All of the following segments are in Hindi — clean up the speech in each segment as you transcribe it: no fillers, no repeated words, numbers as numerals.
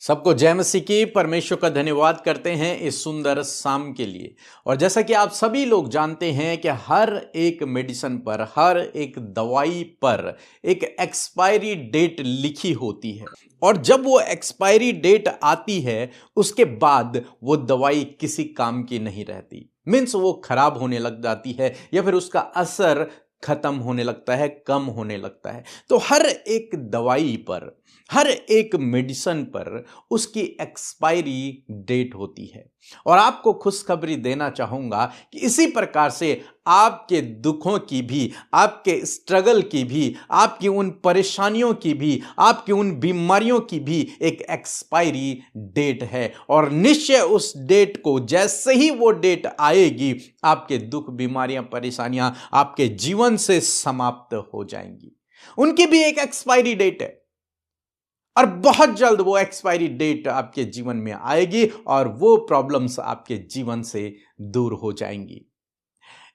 सबको जय मसीह की। परमेश्वर का धन्यवाद करते हैं इस सुंदर शाम के लिए। और जैसा कि आप सभी लोग जानते हैं कि हर एक मेडिसिन पर, हर एक दवाई पर एक एक्सपायरी डेट लिखी होती है, और जब वो एक्सपायरी डेट आती है उसके बाद वो दवाई किसी काम की नहीं रहती। मीन्स वो खराब होने लग जाती है या फिर उसका असर खत्म होने लगता है, कम होने लगता है। तो हर एक दवाई पर, हर एक मेडिसिन पर उसकी एक्सपायरी डेट होती है। और आपको खुशखबरी देना चाहूंगा कि इसी प्रकार से आपके दुखों की भी, आपके स्ट्रगल की भी, आपकी उन परेशानियों की भी, आपकी उन बीमारियों की भी एक एक्सपायरी डेट है। और निश्चय उस डेट को, जैसे ही वो डेट आएगी, आपके दुख, बीमारियां, परेशानियां आपके जीवन से समाप्त हो जाएंगी। उनकी भी एक एक्सपायरी डेट है और बहुत जल्द वो एक्सपायरी डेट आपके जीवन में आएगी और वो प्रॉब्लम्स आपके जीवन से दूर हो जाएंगी।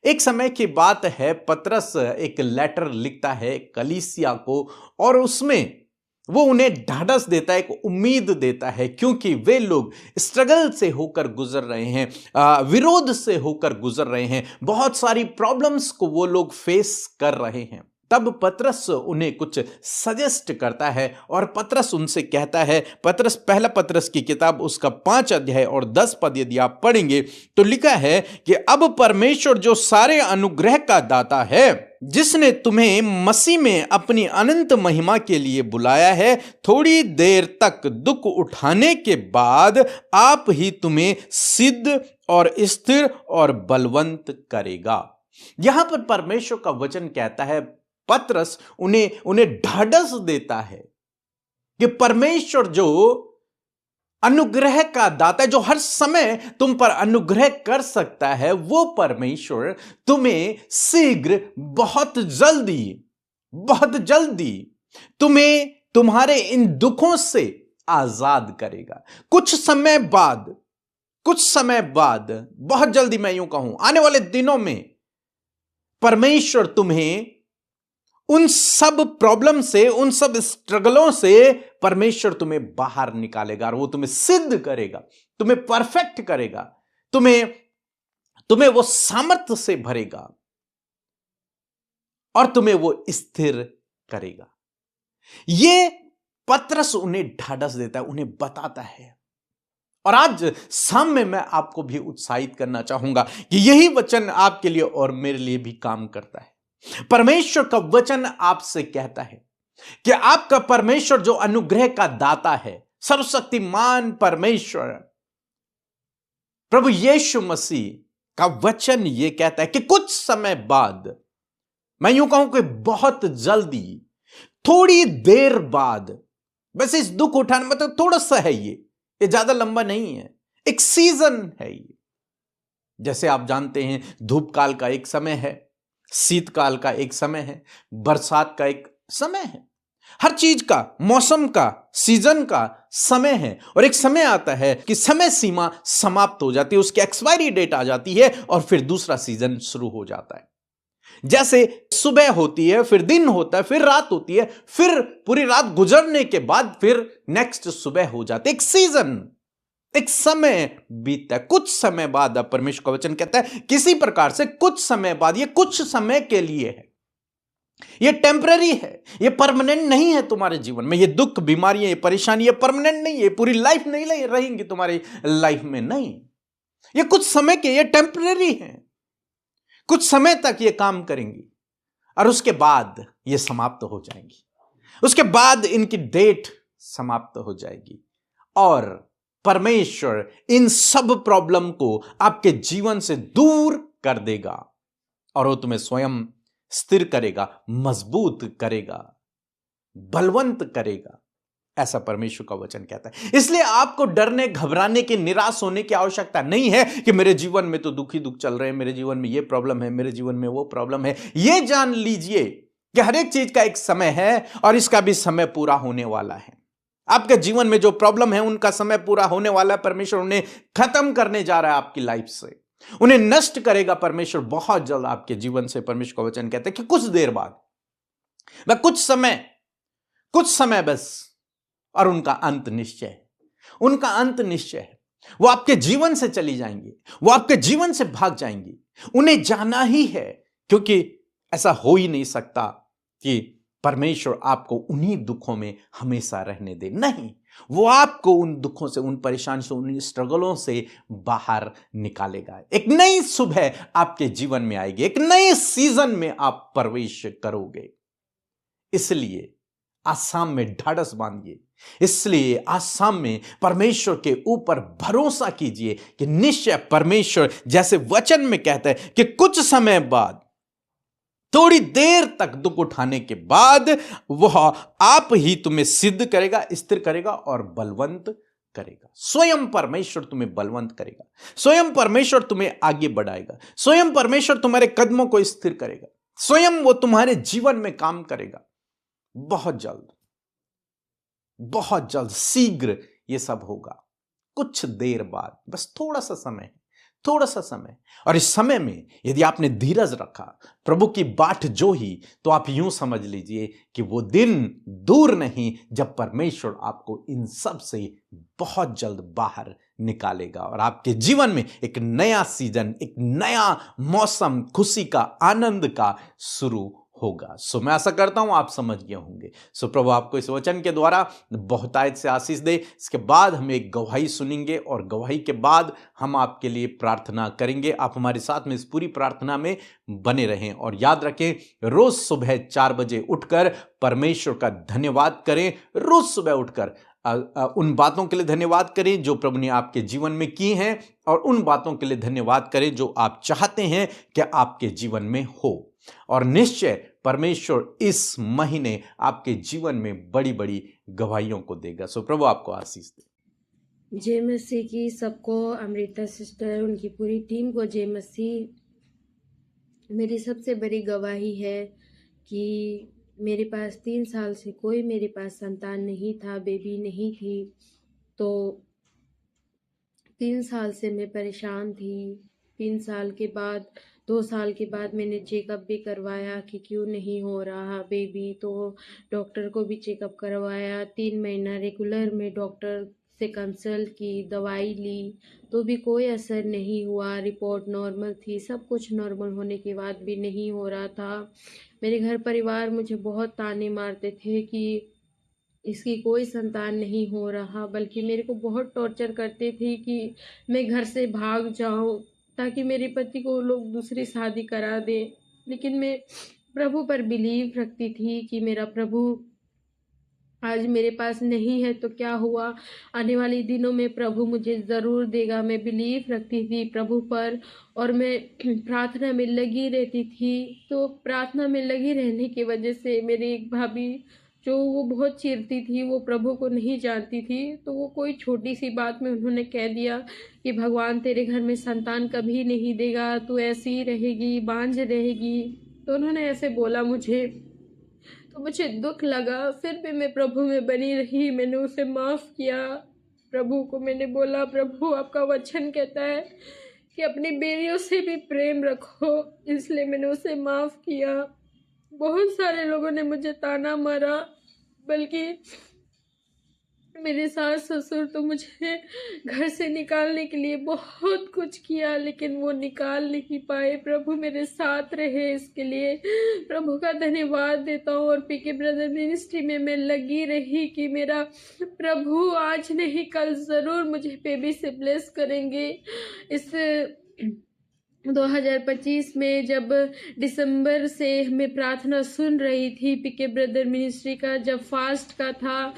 एक समय की बात है, पतरस एक लेटर लिखता है कलीसिया को, और उसमें वो उन्हें ढाढ़स देता है, एक उम्मीद देता है, क्योंकि वे लोग स्ट्रगल से होकर गुजर रहे हैं, विरोध से होकर गुजर रहे हैं, बहुत सारी प्रॉब्लम्स को वो लोग फेस कर रहे हैं। तब पतरस उन्हें कुछ सजेस्ट करता है और पतरस उनसे कहता है, पहला पतरस की किताब उसका 5 अध्याय और 10 पद यदि आप पढ़ेंगे तो लिखा है कि अब परमेश्वर जो सारे अनुग्रह का दाता है, जिसने तुम्हें मसीह में अपनी अनंत महिमा के लिए बुलाया है, थोड़ी देर तक दुख उठाने के बाद आप ही तुम्हें सिद्ध और स्थिर और बलवंत करेगा। यहां पर परमेश्वर का वचन कहता है, पतरस उन्हें ढाढ़स देता है कि परमेश्वर जो अनुग्रह का दाता है, जो हर समय तुम पर अनुग्रह कर सकता है, वो परमेश्वर तुम्हें शीघ्र, बहुत जल्दी तुम्हें तुम्हारे इन दुखों से आजाद करेगा। कुछ समय बाद, बहुत जल्दी, मैं यूं कहूं आने वाले दिनों में परमेश्वर तुम्हें उन सब प्रॉब्लम से, उन सब स्ट्रगलों से परमेश्वर तुम्हें बाहर निकालेगा और वो तुम्हें सिद्ध करेगा, तुम्हें परफेक्ट करेगा, तुम्हें वो सामर्थ्य से भरेगा और तुम्हें वो स्थिर करेगा। ये पतरस उन्हें ढाढ़स देता है, उन्हें बताता है। और आज शाम में मैं आपको भी उत्साहित करना चाहूंगा कि यही वचन आपके लिए और मेरे लिए भी काम करता है। परमेश्वर का वचन आपसे कहता है कि आपका परमेश्वर जो अनुग्रह का दाता है, सर्वशक्तिमान परमेश्वर प्रभु यीशु मसीह का वचन यह कहता है कि कुछ समय बाद, मैं यूं कहूं कि बहुत जल्दी, थोड़ी देर बाद, बस इस दुख उठाने मतलब थोड़ा सा है, ये ज्यादा लंबा नहीं है, एक सीजन है ये। जैसे आप जानते हैं, धूप काल का एक समय है, शीतकाल का एक समय है, बरसात का एक समय है, हर चीज का, मौसम का, सीजन का समय है। और एक समय आता है कि समय सीमा समाप्त हो जाती है, उसकी एक्सपायरी डेट आ जाती है और फिर दूसरा सीजन शुरू हो जाता है। जैसे सुबह होती है, फिर दिन होता है, फिर रात होती है, फिर पूरी रात गुजरने के बाद फिर नेक्स्ट सुबह हो जाती है। एक सीजन, एक समय बीतता है। कुछ समय बाद, अब परमेश्वर का वचन कहता है किसी प्रकार से कुछ समय बाद, ये कुछ समय के लिए है, ये टेम्पररी है, ये परमानेंट नहीं है तुम्हारे जीवन में। ये दुख, बीमारियां, ये परेशानी, ये परमानेंट नहीं है, पूरी लाइफ नहीं रहेंगी तुम्हारी लाइफ में, नहीं। ये कुछ समय के, ये टेम्पररी है, कुछ समय तक ये काम करेंगी और उसके बाद ये समाप्त हो जाएंगी। उसके बाद इनकी डेट समाप्त हो जाएगी और परमेश्वर इन सब प्रॉब्लम को आपके जीवन से दूर कर देगा और वो तुम्हें स्वयं स्थिर करेगा, मजबूत करेगा, बलवंत करेगा। ऐसा परमेश्वर का वचन कहता है। इसलिए आपको डरने, घबराने की, निराश होने की आवश्यकता नहीं है कि मेरे जीवन में तो दुख ही दुख चल रहे हैं, मेरे जीवन में ये प्रॉब्लम है, मेरे जीवन में वो प्रॉब्लम है। ये जान लीजिए कि हर एक चीज का एक समय है और इसका भी समय पूरा होने वाला है। आपके जीवन में जो प्रॉब्लम है उनका समय पूरा होने वाला है। परमेश्वर उन्हें खत्म करने जा रहा है आपकी लाइफ से, उन्हें नष्ट करेगा परमेश्वर बहुत जल्द आपके जीवन से। परमेश्वर का वचन कहता है कि कुछ देर बाद, कुछ समय बस, और उनका अंत निश्चय है। उनका अंत निश्चय है। वो आपके जीवन से चली जाएंगी, वो आपके जीवन से भाग जाएंगी, उन्हें जाना ही है, क्योंकि ऐसा हो ही नहीं सकता कि परमेश्वर आपको उन्हीं दुखों में हमेशा रहने दे। नहीं, वो आपको उन दुखों से, उन परेशानी से, उन स्ट्रगलों से बाहर निकालेगा। एक नई सुबह आपके जीवन में आएगी, एक नए सीजन में आप प्रवेश करोगे। इसलिए आज शाम में ढाढ़स बांधिए, इसलिए आज शाम में परमेश्वर के ऊपर भरोसा कीजिए कि निश्चय परमेश्वर जैसे वचन में कहता है कि कुछ समय बाद, थोड़ी देर तक दुख उठाने के बाद वह आप ही तुम्हें सिद्ध करेगा, स्थिर करेगा और बलवंत करेगा। स्वयं परमेश्वर तुम्हें बलवंत करेगा, स्वयं परमेश्वर तुम्हें आगे बढ़ाएगा, स्वयं परमेश्वर तुम्हारे कदमों को स्थिर करेगा, स्वयं वो तुम्हारे जीवन में काम करेगा। बहुत जल्द, बहुत जल्द, शीघ्र ये सब होगा। कुछ देर बाद, बस थोड़ा सा समय, थोड़ा सा समय। और इस समय में यदि आपने धीरज रखा, प्रभु की बाट जो ही, तो आप यूं समझ लीजिए कि वो दिन दूर नहीं जब परमेश्वर आपको इन सब से बहुत जल्द बाहर निकालेगा और आपके जीवन में एक नया सीजन, एक नया मौसम, खुशी का, आनंद का शुरू होगा। सो मैं आशा करता हूं आप समझ गए होंगे। सो प्रभु आपको इस वचन के द्वारा बहुतायत से आशीष दे। इसके बाद हम एक गवाही सुनेंगे और गवाही के बाद हम आपके लिए प्रार्थना करेंगे। आप हमारे साथ में इस पूरी प्रार्थना में बने रहें और याद रखें, रोज सुबह 4 बजे उठकर परमेश्वर का धन्यवाद करें। रोज सुबह उठकर उन बातों के लिए धन्यवाद करें जो प्रभु ने आपके जीवन में की हैं और उन बातों के लिए धन्यवाद करें जो आप चाहते हैं कि आपके जीवन में हो। और निश्चय परमेश्वर इस महीने आपके जीवन में बड़ी बड़ी गवाहियों को देगा। सो प्रभु आपको आशीष दे। जय मसीह की सबको, अमृता सिस्टर, उनकी पूरी टीम को जय मसीह। मेरी सबसे बड़ी गवाही है कि मेरे पास 3 साल से कोई मेरे पास संतान नहीं था, बेबी नहीं थी। तो 3 साल से मैं परेशान थी। 3 साल के बाद, 2 साल के बाद मैंने चेकअप भी करवाया कि क्यों नहीं हो रहा बेबी। तो डॉक्टर को भी चेकअप करवाया। 3 महीना रेगुलर में डॉक्टर से कंसल्ट की, दवाई ली, तो भी कोई असर नहीं हुआ। रिपोर्ट नॉर्मल थी, सब कुछ नॉर्मल होने के बाद भी नहीं हो रहा था। मेरे घर परिवार मुझे बहुत ताने मारते थे कि इसकी कोई संतान नहीं हो रहा, बल्कि मेरे को बहुत टॉर्चर करते थे कि मैं घर से भाग जाऊं ताकि मेरे पति को लोग दूसरी शादी करा दें। लेकिन मैं प्रभु पर बिलीव रखती थी कि मेरा प्रभु आज मेरे पास नहीं है तो क्या हुआ, आने वाले दिनों में प्रभु मुझे ज़रूर देगा। मैं बिलीव रखती थी प्रभु पर और मैं प्रार्थना में लगी रहती थी। तो प्रार्थना में लगी रहने की वजह से मेरी एक भाभी जो वो बहुत चिढ़ती थी, वो प्रभु को नहीं जानती थी, तो वो कोई छोटी सी बात में उन्होंने कह दिया कि भगवान तेरे घर में संतान कभी नहीं देगा, तू ऐसी ही रहेगी, बांझ रहेगी। तो उन्होंने ऐसे बोला मुझे, तो मुझे दुख लगा। फिर भी मैं प्रभु में बनी रही, मैंने उसे माफ़ किया। प्रभु को मैंने बोला, प्रभु आपका वचन कहता है कि अपनी बेरियों से भी प्रेम रखो, इसलिए मैंने उसे माफ़ किया। बहुत सारे लोगों ने मुझे ताना मारा, बल्कि मेरे सास ससुर तो मुझे घर से निकालने के लिए बहुत कुछ किया, लेकिन वो निकाल नहीं पाए। प्रभु मेरे साथ रहे, इसके लिए प्रभु का धन्यवाद देता हूँ। और पीके ब्रदर मिनिस्ट्री में मैं लगी रही कि मेरा प्रभु आज नहीं कल ज़रूर मुझे बेबी से ब्लेस करेंगे। इस 2025 में जब दिसंबर से मैं प्रार्थना सुन रही थी, पीके ब्रदर मिनिस्ट्री का जब फास्ट का था,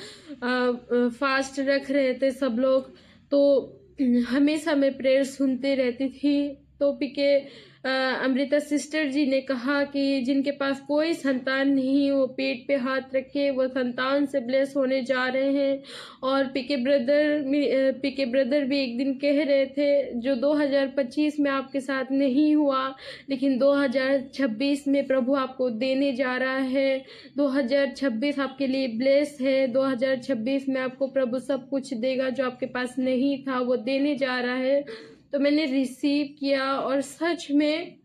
फास्ट रख रहे थे सब लोग, तो हमेशा मैं प्रेयर सुनते रहती थी। तो पीके अमृता सिस्टर जी ने कहा कि जिनके पास कोई संतान नहीं, वो पेट पे हाथ रखे, वो संतान से ब्लेस होने जा रहे हैं। और पीके ब्रदर भी एक दिन कह रहे थे, जो 2025 में आपके साथ नहीं हुआ, लेकिन 2026 में प्रभु आपको देने जा रहा है। 2026 आपके लिए ब्लेस है। 2026 में आपको प्रभु सब कुछ देगा, जो आपके पास नहीं था वो देने जा रहा है। तो मैंने रिसीव किया और सच में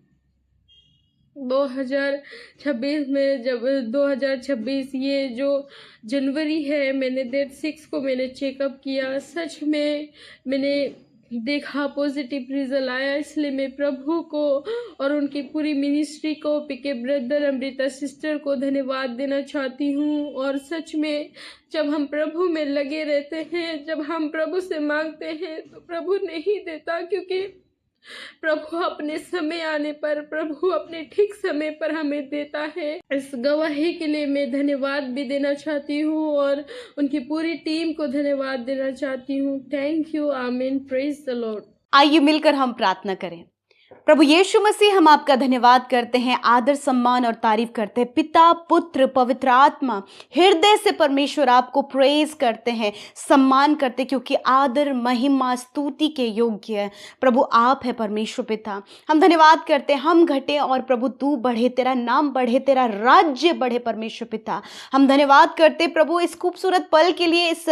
2026 में, जब 2026 ये जो जनवरी है, मैंने डेट 6 को मैंने चेकअप किया। सच में मैंने देखा पॉजिटिव रिजल्ट आया, इसलिए मैं प्रभु को और उनकी पूरी मिनिस्ट्री को, पीके ब्रदर, अमृता सिस्टर को धन्यवाद देना चाहती हूँ। और सच में जब हम प्रभु में लगे रहते हैं, जब हम प्रभु से मांगते हैं तो प्रभु नहीं देता, क्योंकि प्रभु अपने समय आने पर, प्रभु अपने ठीक समय पर हमें देता है। इस गवाही के लिए मैं धन्यवाद भी देना चाहती हूँ और उनकी पूरी टीम को धन्यवाद देना चाहती हूँ। थैंक यू, आमीन, प्रेज द लॉर्ड। आइए मिलकर हम प्रार्थना करें। प्रभु यीशु मसीह, हम आपका धन्यवाद करते हैं, आदर सम्मान और तारीफ करते हैं। पिता, पुत्र, पवित्र आत्मा, हृदय से परमेश्वर आपको प्रेज करते हैं, सम्मान करते हैं, क्योंकि आदर, महिमा, स्तुति के योग्य है प्रभु आप है परमेश्वर पिता। हम धन्यवाद करते हैं, हम घटे और प्रभु तू बढ़े, तेरा नाम बढ़े, तेरा राज्य बढ़े परमेश्वर पिता। हम धन्यवाद करते प्रभु इस खूबसूरत पल के लिए, इस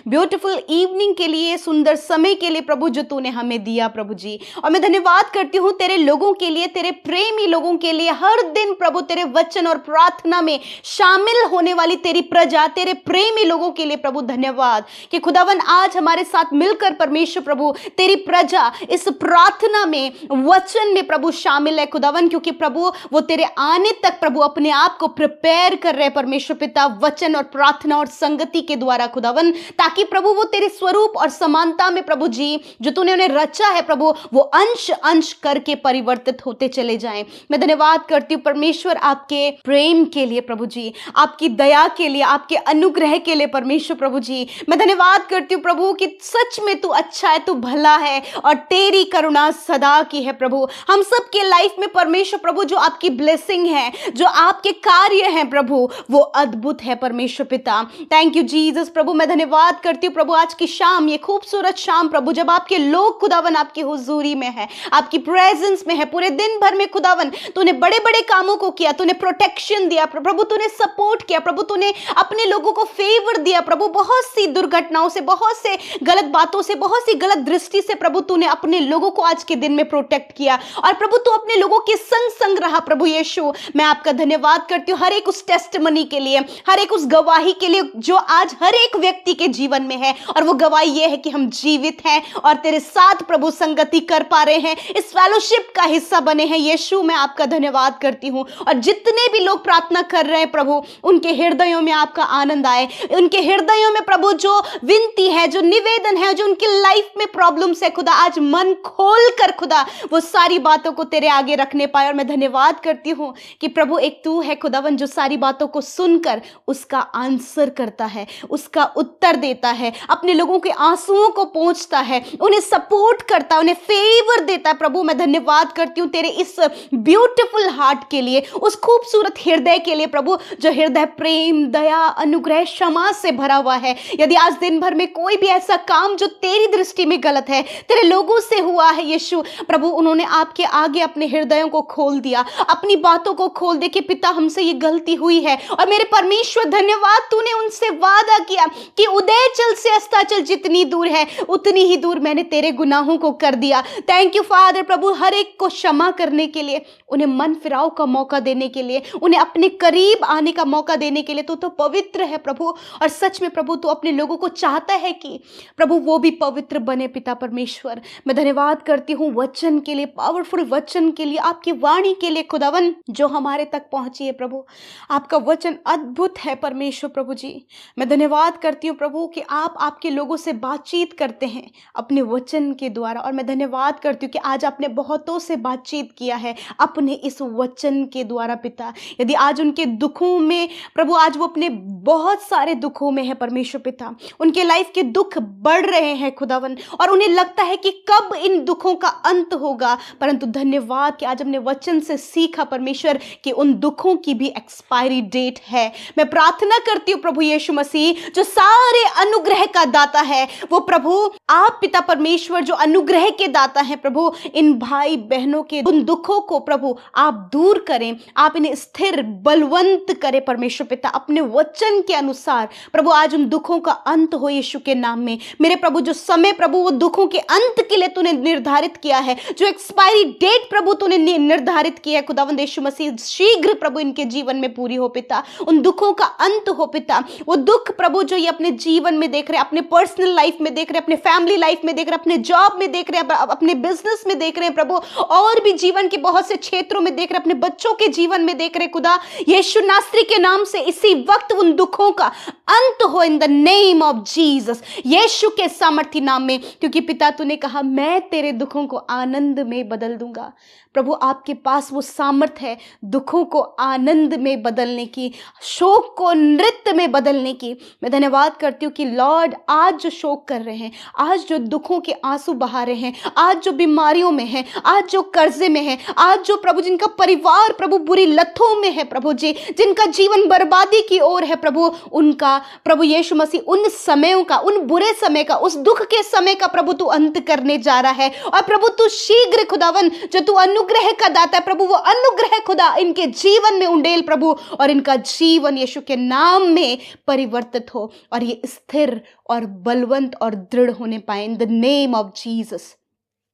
ब्यूटीफुल इवनिंग के लिए, सुंदर समय के लिए प्रभु जो तूने हमें दिया प्रभु जी। और मैं धन्यवाद करती हूँ तेरे लोगों के लिए, तेरे प्रेमी लोगों के लिए, हर दिन प्रभु तेरे वचन और प्रार्थना में शामिल होने वाली तेरी प्रजा, तेरे प्रेमी लोगों के लिए प्रभु धन्यवाद कि खुदावन आज हमारे साथ मिलकर परमेश्वर प्रभु तेरी प्रजा इस प्रार्थना में, वचन में प्रभु शामिल है खुदावन, क्योंकि प्रभु वो तेरे आने तक प्रभु अपने आप को प्रिपेयर कर रहे हैं परमेश्वर पिता, वचन और प्रार्थना और संगति के द्वारा खुदावन, ताकि प्रभु वो तेरे स्वरूप और समानता में प्रभु जी जो तूने उन्हें रचा है प्रभु, वो अंश अंश करके परिवर्तित होते चले जाएं। मैं धन्यवाद करती हूँ परमेश्वर आपके प्रेम के लिए प्रभु जी, आपकी दया के लिए, आपके अनुग्रह के लिए परमेश्वर प्रभु जी। मैं धन्यवाद करती हूँ प्रभु कि सच में तू अच्छा है, तू भला है और तेरी करुणा सदा की है प्रभु। हम सब के लाइफ में परमेश्वर प्रभु जो आपकी ब्लेसिंग है, जो आपके कार्य हैं प्रभु, वो अद्भुत है परमेश्वर पिता। थैंक यू जीसस प्रभु। मैं धन्यवाद करती हूँ प्रभु आज की शाम, ये खूबसूरत शाम प्रभु, जब आपके लोग खुदावन आपकी हुजूरी में है, आपकी प्रेजेंस में है। पूरे दिन भर में खुदावन तूने बड़े बड़े कामों को किया, तूने प्रोटेक्शन दिया प्रभु, तूने सपोर्ट किया प्रभु, तूने अपने लोगों को फेवर दिया प्रभु। बहुत सी दुर्घटनाओं से, बहुत से गलत बातों से, बहुत सी गलत दृष्टि से प्रभु तूने अपने लोगों को आज के दिन में प्रोटेक्ट किया और प्रभु तू अपने लोगों के संग संग रहा प्रभु यीशु। मैं आपका धन्यवाद करती हूँ हर एक उस टेस्टमनी के लिए, हर एक उस गवाही के लिए जो आज हर एक व्यक्ति के जीवन में है, और वो गवाही ये है कि हम जीवित हैं और तेरे साथ प्रभु संगति कर पा रहे हैं, इस फेलोशिप का हिस्सा बने हैं यीशु। मैं आपका धन्यवाद करती हूँ और जितने भी लोग प्रार्थना कर रहे हैं प्रभु, उनके हृदयों में आपका आनंद आए, उनके हृदयों में प्रभु जो विनती है, जो निवेदन है, जो उनकी लाइफ में प्रॉब्लम्स है खुदा, आज मन खोल कर खुदा वो सारी बातों को तेरे आगे रखने पाए। और मैं धन्यवाद करती हूँ कि प्रभु एक तू है खुदावन जो सारी बातों को सुनकर उसका आंसर करता है, उसका उत्तर देता है, अपने लोगों के आंसुओं को पहुंचता है, उन्हें सपोर्ट करता है, उन्हें फेवर देता है प्रभु। मैं धन्यवाद करती हूँ तेरे इस ब्यूटीफुल हार्ट के लिए, उस खूबसूरत हृदय के लिए प्रभु, जो हृदय प्रेम, दया, अनुग्रह, क्षमा से भरा हुआ है। यदि आज दिन भर में कोई भी ऐसा काम जो तेरी दृष्टि में गलत है, तेरे लोगों से हुआ है यीशु प्रभु, उन्होंने आपके आगे अपने हृदयों को खोल दिया, अपनी बातों को खोल दे कि पिता हमसे ये गलती हुई है, और मेरे परमेश्वर धन्यवाद तूने उनसे वादा किया कि उदयचल से अस्ताचल जितनी दूर है उतनी ही दूर मैंने तेरे गुनाहों को कर दिया। थैंक यू फादर प्रभु, हर एक को क्षमा करने के लिए, उन्हें मन फिराव का मौका देने के लिए, उन्हें अपने करीब आने का मौका देने के लिए। तो पवित्र है प्रभु, और सच में प्रभु तू अपने लोगों को चाहता है कि प्रभु वो भी पवित्र बने पिता परमेश्वर। मैं धन्यवाद करती हूँ वचन के लिए, पावरफुल वचन के लिए, आपकी वाणी के लिए खुदावन जो हमारे तक पहुंची है प्रभु। आपका वचन अद्भुत है परमेश्वर प्रभु जी। मैं धन्यवाद करती हूँ प्रभु कि आप आपके लोगों से बातचीत करते हैं अपने वचन के द्वारा, और मैं धन्यवाद करती हूँ कि आज आपने बहुतों से बातचीत किया है अपने इस वचन के द्वारा पिता। यदि आज उनके दुखों में प्रभु, आज वो अपने बहुत सारे दुखों में है परमेश्वर पिता, उनके लाइफ के दुख बढ़ रहे हैं खुदावन, और उन्हें लगता है कि कब इन दुखों का अंत होगा, परंतु धन्यवाद कि आज हमने वचन से सीखा परमेश्वर कि उन दुखों की भी एक्सपायरी डेट है। मैं प्रार्थना करती हूँ प्रभु यीशु मसीह जो सारे अनुग्रह का दाता है, वो प्रभु आप पिता परमेश्वर जो अनुग्रह के दाता है प्रभु, इन भाई भाई बहनों के उन दुखों को प्रभु आप दूर करें, आप इन्हें स्थिर बलवंत करें परमेश्वर पिता, अपने वचन के अनुसार प्रभु आज उन दुखों का अंत हो यीशु के नाम में। मेरे प्रभु जो समय प्रभु वो दुखों के अंत के लिए तूने निर्धारित किया है, जो एक्सपायरी डेट प्रभु तूने निर्धारित किया है, खुदावंद यीशु मसीह शीघ्र प्रभु इनके जीवन में पूरी हो पिता, उन दुखों का अंत हो पिता। वो दुख प्रभु जो ये अपने जीवन में देख रहे, अपने पर्सनल लाइफ में देख रहे, अपने फैमिली लाइफ में देख रहे, अपने जॉब में देख रहे, अपने बिजनेस में देख रहे हैं प्रभु, और भी जीवन के बहुत से क्षेत्रों में देख रहे, अपने बच्चों के जीवन में देख रहे, खुदा यीशु नासरी के नाम से इसी वक्त उन दुखों का अंत हो in the name of Jesus, Yeshu के सामर्थी नाम में। क्योंकि पिता तूने कहा मैं तेरे दुखों को आनंद में बदल दूंगा। प्रभु आपके पास वो सामर्थ है दुखों को आनंद में बदलने की, शोक को नृत्य में बदलने की। मैं धन्यवाद करती हूँ कि लॉर्ड आज जो शोक कर रहे हैं, आज जो दुखों के आंसू बहा रहे हैं, आज जो बीमारियों में हैं, आज जो कर्जे में हैं, आज जो प्रभु जिनका परिवार प्रभु बुरी लतों में है प्रभु जी, जिनका जीवन बर्बादी की ओर है प्रभु, उनका प्रभु यीशु मसीह उन समयों का, उन बुरे समय का, उस दुख के समय का प्रभु तू अंत करने जा रहा है। और प्रभु तू शीघ्र खुदावन जो तू अनुग्रह का दाता है प्रभु, वो अनुग्रह खुदा इनके जीवन में उंडेल प्रभु, और इनका जीवन यीशु के नाम में परिवर्तित हो और ये स्थिर और बलवंत और दृढ़ होने पाए इन द नेम ऑफ जीसस।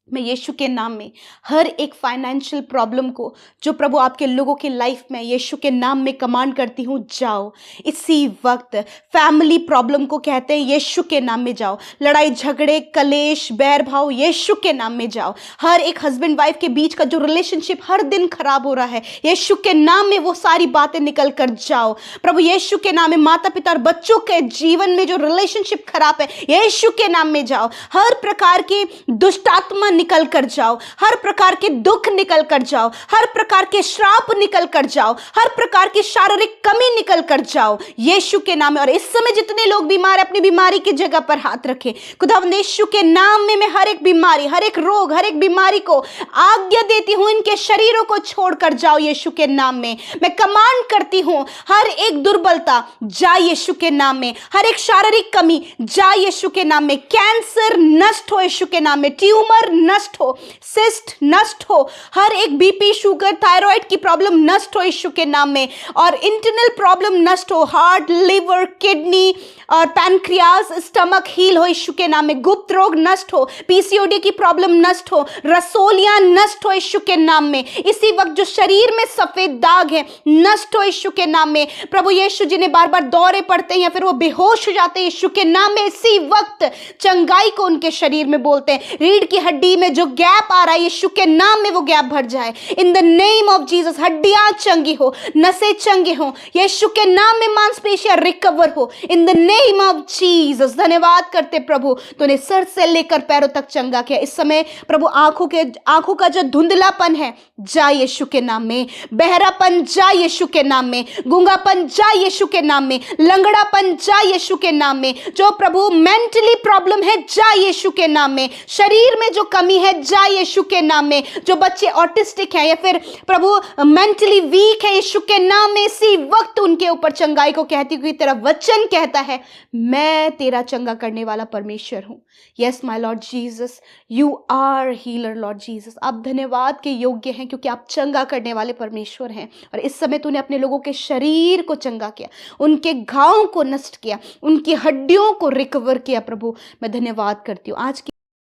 मैं यीशु के नाम में हर एक फाइनेंशियल प्रॉब्लम को जो प्रभु आपके लोगों के लाइफ में यीशु के नाम में कमांड करती हूँ, जाओ इसी वक्त। फैमिली प्रॉब्लम को कहते हैं यीशु के नाम में जाओ, लड़ाई झगड़े कलेश बैर भाव यीशु के नाम में जाओ। हर एक हस्बैंड वाइफ के बीच का जो रिलेशनशिप हर दिन खराब हो रहा है, यीशु के नाम में वो सारी बातें निकल कर जाओ प्रभु यीशु के नाम में। माता पिता और बच्चों के जीवन में जो रिलेशनशिप खराब है, यीशु के नाम में जाओ। हर प्रकार की दुष्टात्मा निकल कर जाओ, हर प्रकार के दुख निकल कर जाओ, हर प्रकार के श्राप निकल कर जाओ, हर प्रकार की शारीरिक कमी निकल कर जाओ यीशु के नाम में। और इस समय जितने लोग बीमार हैं, अपनी बीमारी की जगह पर हाथ रखें खुदावंद यीशु के नाम में। मैं हर एक बीमारी, हर एक रोग, हर एक बीमारी को आज्ञा देती हूं, इनके शरीरों को छोड़कर जाओ यीशु के नाम में। मैं कमांड करती हूं, हर एक दुर्बलता जा यीशु के नाम में, हर एक शारीरिक कमी जा यीशु के नाम में। कैंसर नष्ट हो यीशु के नाम में, ट्यूमर नष्ट हो, सिस्ट नष्ट हो, हर एक बीपी शुगर थायराइड की प्रॉब्लम नष्ट हो यीशु के नाम में, और इंटरनल प्रॉब्लम नष्ट हो, हार्ट लिवर किडनी और पैनक्रियास स्टमक हील हो यीशु के नाम में। गुप्त रोग नष्ट हो, पीसीओडी की प्रॉब्लम नष्ट हो, रसोलियां नष्ट हो यीशु के नाम में। इसी वक्त जो शरीर में सफेद दाग है नष्ट हो यीशु के नाम में प्रभु यीशु, जिन्हें बार बार दौरे पड़ते हैं या फिर वो बेहोश हो जाते हैं यीशु के नाम में, इसी वक्त चंगाई को उनके शरीर में बोलते हैं। रीढ़ की हड्डी में जो गैप आ रहा है यीशु के नाम में वो गैप भर जाए इन द नेम ऑफ जीसस। हड्डियां चंगी हो, नसें चंगे हो यीशु के नाम में, मांसपेशियां रिकवर हो in the name of Jesus. धन्यवाद करते प्रभु, तूने सर से लेकर पैरों तक चंगा किया। इस समय प्रभु आंखों का जो धुंधलापन है जा यीशु के नाम में, बहरापन जा यीशु के नाम में, गूंगापन जा यीशु के नाम में, लंगड़ापन जा यीशु के नाम में, जो प्रभु मेंटली प्रॉब्लम है जा यीशु के नाम में, शरीर में जो कमी है जा यीशु के नाम में, जो बच्चे ऑटिस्टिक हैं या फिर प्रभु मेंटली वीक है यीशु के नाम में, इसी वक्त उनके ऊपर चंगाई को कहती हूँ। तेरा वचन कहता है मैं तेरा चंगा करने वाला परमेश्वर हूँ। Yes my lord Jesus, you are healer lord Jesus. आप धन्यवाद के योग्य हैं क्योंकि आप चंगा करने वाले परमेश्वर हैं। और इस समय तूने अपने लोगों के शरीर को चंगा किया, उनके घावों को नष्ट किया, उनकी हड्डियों को रिकवर किया प्रभु। मैं धन्यवाद करती हूँ आज की